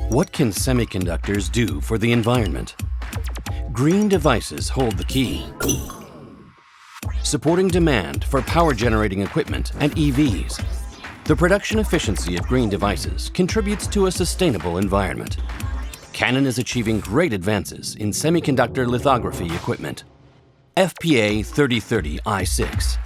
What can semiconductors do for the environment? Green devices hold the key, supporting demand for power-generating equipment and EVs. The production efficiency of green devices contributes to a sustainable environment. Canon is achieving great advances in semiconductor lithography equipment. FPA-3030i6.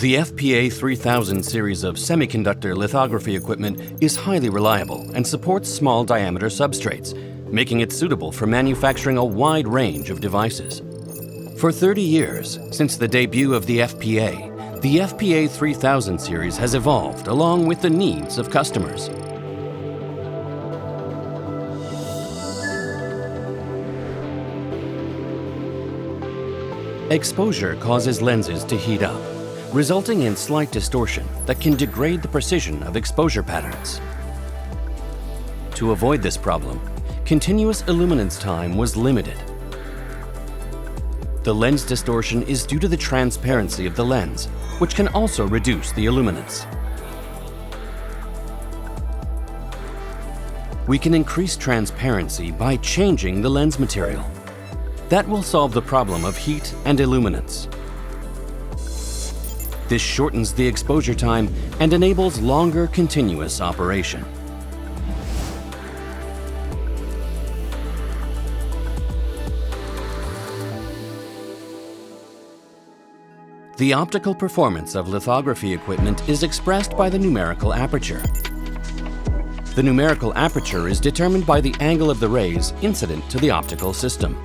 The FPA-3000 series of semiconductor lithography equipment is highly reliable and supports small diameter substrates, making it suitable for manufacturing a wide range of devices. For 30 years, since the debut of the FPA-3000 series has evolved along with the needs of customers. Exposure causes lenses to heat up, resulting in slight distortion that can degrade the precision of exposure patterns. To avoid this problem, continuous illuminance time was limited. The lens distortion is due to the transparency of the lens, which can also reduce the illuminance. We can increase transparency by changing the lens material. That will solve the problem of heat and illuminance. This shortens the exposure time and enables longer continuous operation. The optical performance of lithography equipment is expressed by the numerical aperture. The numerical aperture is determined by the angle of the rays incident to the optical system.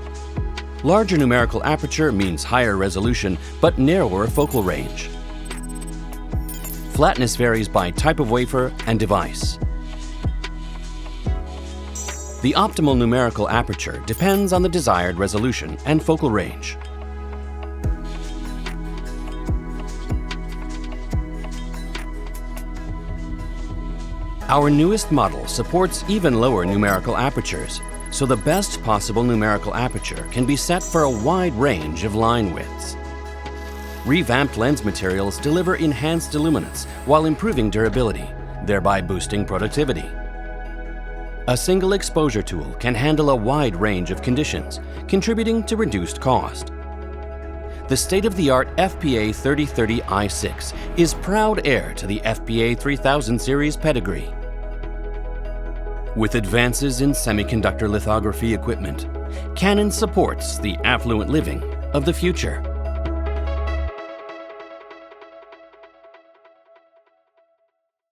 Larger numerical aperture means higher resolution but narrower focal range. Flatness varies by type of wafer and device. The optimal numerical aperture depends on the desired resolution and focal range. Our newest model supports even lower numerical apertures, so the best possible numerical aperture can be set for a wide range of line widths. Revamped lens materials deliver enhanced illuminance while improving durability, thereby boosting productivity. A single exposure tool can handle a wide range of conditions, contributing to reduced cost. The state-of-the-art FPA-3030i6 is proud heir to the FPA-3000 series pedigree. With advances in semiconductor lithography equipment, Canon supports the affluent living of the future.